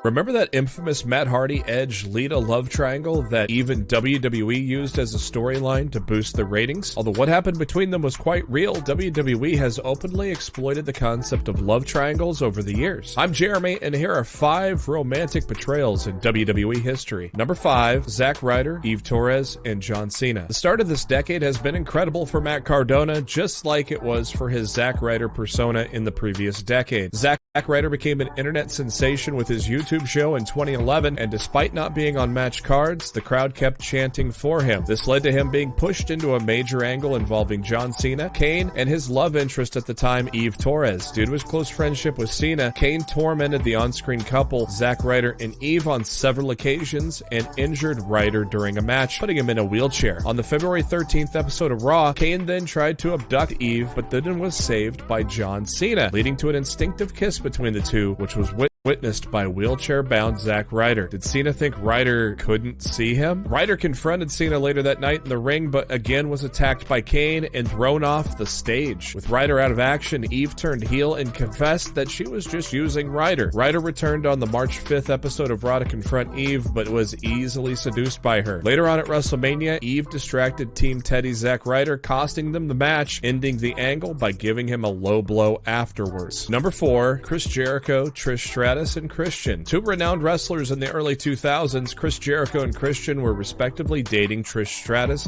Remember that infamous Matt Hardy Edge Lita love triangle that even WWE used as a storyline to boost the ratings? Although what happened between them was quite real, WWE has openly exploited the concept of love triangles over the years. I'm Jeremy, and here are 5 romantic betrayals in WWE history. Number 5, Zack Ryder, Eve Torres, and John Cena. The start of this decade has been incredible for Matt Cardona, just like it was for his Zack Ryder persona in the previous decade. Zack Ryder became an internet sensation with his YouTube show in 2011, and despite not being on match cards, the crowd kept chanting for him. This led to him being pushed into a major angle involving John Cena, Kane, and his love interest at the time, Eve Torres. Due to his close friendship with Cena, Kane tormented the on-screen couple, Zack Ryder and Eve, on several occasions and injured Ryder during a match, putting him in a wheelchair. On the February 13th episode of Raw, Kane then tried to abduct Eve, but then was saved by John Cena, leading to an instinctive kiss between the two, which was witnessed by wheelchair-bound Zack Ryder. Did Cena think Ryder couldn't see him? Ryder confronted Cena later that night in the ring, but again was attacked by Kane and thrown off the stage. With Ryder out of action, Eve turned heel and confessed that she was just using Ryder. Ryder returned on the March 5th episode of Raw to confront Eve, but was easily seduced by her. Later on at WrestleMania, Eve distracted Team Teddy's Zack Ryder, costing them the match, ending the angle by giving him a low blow afterwards. Number 4, Chris Jericho, Trish Stratus, and Christian. 2 renowned wrestlers in the early 2000s, Chris Jericho and Christian were respectively dating Trish Stratus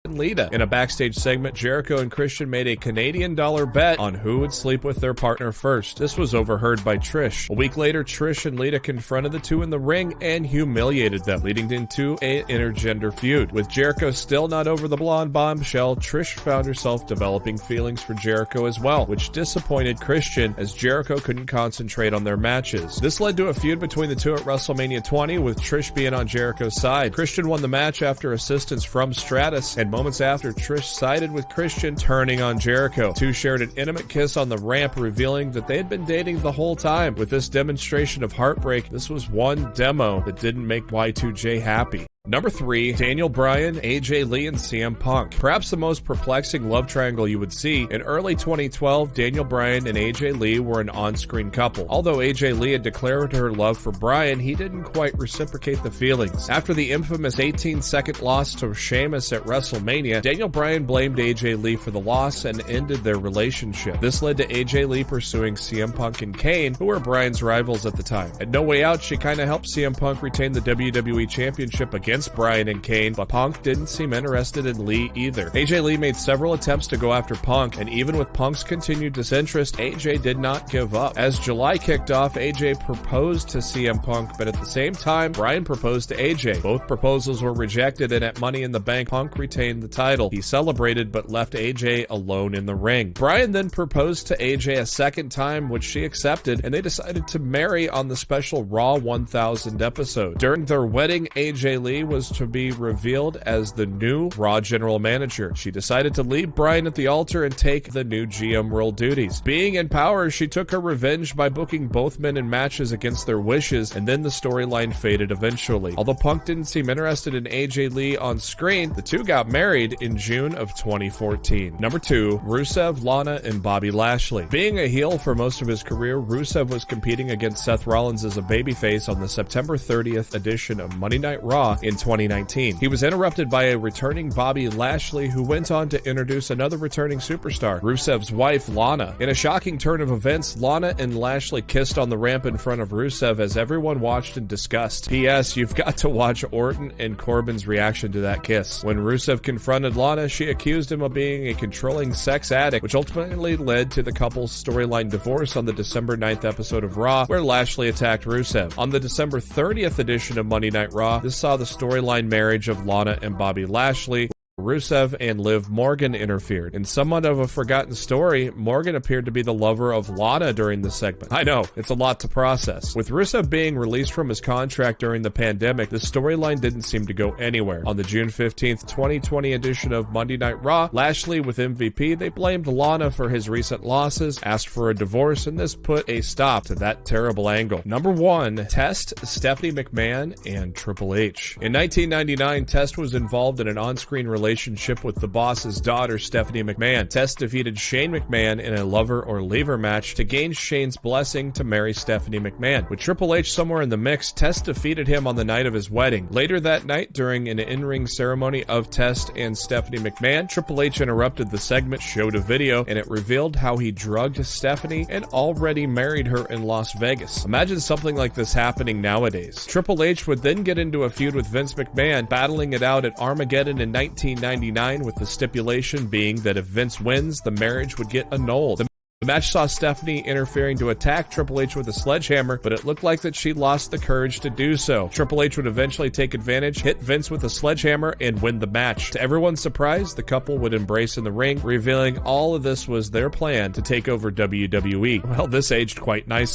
and Lita. In a backstage segment, Jericho and Christian made a Canadian dollar bet on who would sleep with their partner first. This was overheard by Trish. A week later, Trish and Lita confronted the two in the ring and humiliated them, leading into an intergender feud. With Jericho still not over the blonde bombshell, Trish found herself developing feelings for Jericho as well, which disappointed Christian as Jericho couldn't concentrate on their matches. This led to a feud between the two at WrestleMania 20, with Trish being on Jericho's side. Christian won the match after assistance from Stratus, and moments after, Trish sided with Christian, turning on Jericho. The two shared an intimate kiss on the ramp, revealing that they had been dating the whole time. With this demonstration of heartbreak, this was one demo that didn't make Y2J happy. Number 3, Daniel Bryan, AJ Lee, and CM Punk. Perhaps the most perplexing love triangle you would see. In early 2012, Daniel Bryan and AJ Lee were an on-screen couple. Although AJ Lee had declared her love for Bryan, he didn't quite reciprocate the feelings. After the infamous 18-second loss to Sheamus at WrestleMania, Daniel Bryan blamed AJ Lee for the loss and ended their relationship. This led to AJ Lee pursuing CM Punk and Kane, who were Bryan's rivals at the time. At No Way Out, she kinda helped CM Punk retain the WWE Championship against Bryan and Kane, but Punk didn't seem interested in Lee either. AJ Lee made several attempts to go after Punk, and even with Punk's continued disinterest, AJ did not give up. As July kicked off, AJ proposed to CM Punk, but at the same time, Bryan proposed to AJ. Both proposals were rejected, and at Money in the Bank, Punk retained the title. He celebrated, but left AJ alone in the ring. Bryan then proposed to AJ a second time, which she accepted, and they decided to marry on the special Raw 1000 episode. During their wedding, AJ Lee was to be revealed as the new Raw general manager. She decided to leave Bryan at the altar and take the new GM world duties. Being in power, she took her revenge by booking both men in matches against their wishes, and then the storyline faded eventually. Although Punk didn't seem interested in AJ Lee on screen, the two got married in June of 2014. Number 2, Rusev, Lana, and Bobby Lashley. Being a heel for most of his career, Rusev was competing against Seth Rollins as a babyface on the September 30th edition of Monday Night Raw in 2019. He was interrupted by a returning Bobby Lashley, who went on to introduce another returning superstar, Rusev's wife, Lana. In a shocking turn of events, Lana and Lashley kissed on the ramp in front of Rusev as everyone watched in disgust. P.S. You've got to watch Orton and Corbin's reaction to that kiss. When Rusev confronted Lana, she accused him of being a controlling sex addict, which ultimately led to the couple's storyline divorce on the December 9th episode of Raw, where Lashley attacked Rusev. On the December 30th edition of Monday Night Raw, this saw the storyline marriage of Lana and Bobby Lashley. Rusev and Liv Morgan interfered. In somewhat of a forgotten story, Morgan appeared to be the lover of Lana during the segment. I know, it's a lot to process. With Rusev being released from his contract during the pandemic, the storyline didn't seem to go anywhere. On the June 15th, 2020 edition of Monday Night Raw, Lashley with MVP, they blamed Lana for his recent losses, asked for a divorce, and this put a stop to that terrible angle. Number 1, Test, Stephanie McMahon, and Triple H. In 1999, Test was involved in an on-screen relationship relationship with the boss's daughter, Stephanie McMahon. Test defeated Shane McMahon in a lover or leaver match to gain Shane's blessing to marry Stephanie McMahon. With Triple H somewhere in the mix, Test defeated him on the night of his wedding. Later that night, during an in-ring ceremony of Test and Stephanie McMahon, Triple H interrupted the segment, showed a video, and it revealed how he drugged Stephanie and already married her in Las Vegas. Imagine something like this happening nowadays. Triple H would then get into a feud with Vince McMahon, battling it out at Armageddon in 1999, with the stipulation being that if Vince wins, the marriage would get annulled. The match saw Stephanie interfering to attack Triple H with a sledgehammer, but it looked like that she lost the courage to do so. Triple H would eventually take advantage, hit Vince with a sledgehammer, and win the match. To everyone's surprise, the couple would embrace in the ring, revealing all of this was their plan to take over WWE. Well, this aged quite nicely.